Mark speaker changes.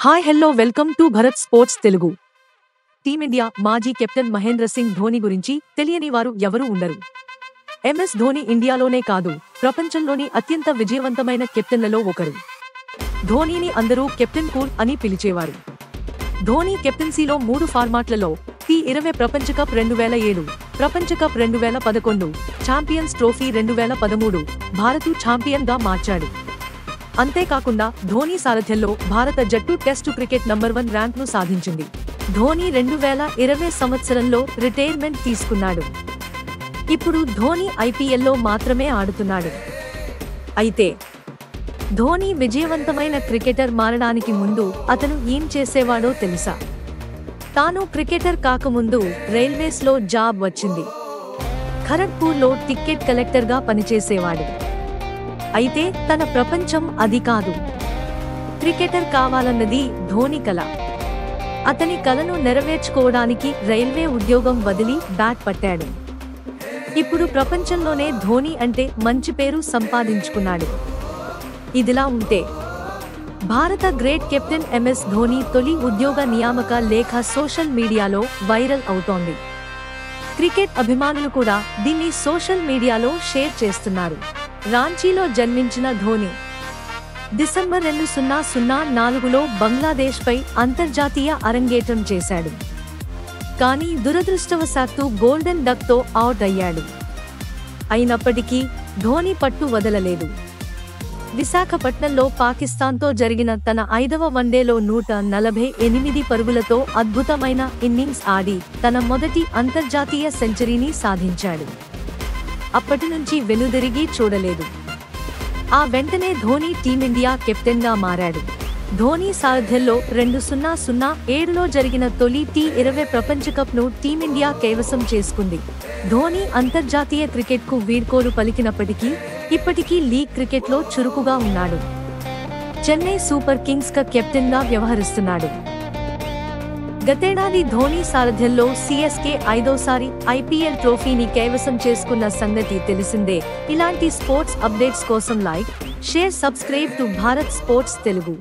Speaker 1: Hi hello welcome to Bharat sports Telugu. Team India మాజీ captain Mahindra Singh Dhoni గురించి తెలియని వారు ఎవరూ ఉండరు. ఎంఎస్ ధోని ఇండియాలోనే కాదు, ప్రపంచంలోని అత్యంత విజయవంతమైన కెప్టెన్లలో ఒకరు. ధోనీని అందరూ కెప్టెన్ కూల్ అని పిలిచేవారు. ధోని కెప్టెన్సీలో 3 ఫార్మాట్లలో టీ20 ప్రపంచ కప్ 2007, ప్రపంచ కప్ 2011, ఛాంపియన్స్ ట్రోఫీ 2013 భారత్ ఛాంపియన్గా మార్చాడు. అంతేకాకుండా ధోని సారథ్యంలో భారత జట్టు టెస్టు క్రికెట్ నంబర్ 1 ర్యాంక్ను సాధించింది. ధోని 2020 సంవత్సరంలో రిటైర్మెంట్ తీసుకున్నాడు. ఇప్పుడు ధోని ఐపీఎల్లో మాత్రమే ఆడుతున్నాడు. అయితే ధోని విజయవంతమైన క్రికెటర్ మారడానికి ముందు అతను ఏం చేసేవాడో తెలుసా? తాను క్రికెటర్ కాకముందు రైల్వేస్లో జాబ్ వచ్చింది. ఖరగ్పూర్లో టికెట్ కలెక్టర్గా పనిచేసేవాడు. అయితే తన ప్రపంచం అది కాదు. క్రికెటర్ కావాలన్నది ధోని కల. అతని కలను నెరవేర్చుకోవడానికి రైల్వే ఉద్యోగం వదిలి బ్యాట్ పట్టాడు. ఇప్పుడు ప్రపంచంలోనే ధోని అంటే మంచి పేరు సంపాదించుకున్నాడు. ఇదిలా ఉంటే భారత గ్రేట్ కెప్టెన్ ఎంఎస్ ధోని తొలి ఉద్యోగ నియామక లేఖ సోషల్ మీడియాలో వైరల్ అవుతోంది. క్రికెట్ అభిమానులు కూడా దీన్ని సోషల్ మీడియాలో షేర్ చేస్తున్నారు. రాంచీలో జన్మించిన ధోని డిసెంబర్ 2004లో బంగ్లాదేశ్పై అంతర్జాతీయ అరంగేట్రం చేశాడు. కానీ దురదృష్టవశాత్తు గోల్డెన్ డక్తో అవుట్ అయ్యాడు. అయినప్పటికీ ధోని పట్టు వదలలేదు. విశాఖపట్నంలో పాకిస్తాన్తో జరిగిన తన 5వ వన్డేలో 148 పరుగులతో అద్భుతమైన ఇన్నింగ్స్ ఆడి తన మొదటి అంతర్జాతీయ సెంచరీని సాధించాడు. అప్పటి నుంచి వెనుదిరిగి చూడలేదు. ఆ వెంటనే ధోని టీమిండియా కెప్టెన్గా మారాడు. ధోని సారథ్యంలో 2007లో జరిగిన తొలి టీ20 ప్రపంచ కప్ను టీమిండియా కైవసం చేసుకుంది. ధోని అంతర్జాతీయ క్రికెట్కు వీడ్కోలు పలికినప్పటికీ ఇప్పటికీ లీగ్ క్రికెట్లో చురుకుగా ఉన్నాడు. చెన్నై సూపర్ కింగ్స్కు కెప్టెన్గా వ్యవహరిస్తున్నాడు. గతేడాది ధోని సారథ్యంలో సిఎస్కే 5వసారి ఐపీఎల్ ట్రోఫీని కైవసం చేసుకున్న సంగతి తెలిసిందే. ఇలాంటి స్పోర్ట్స్ అప్డేట్స్ కోసం like, share, subscribe to Bharat sports Telugu.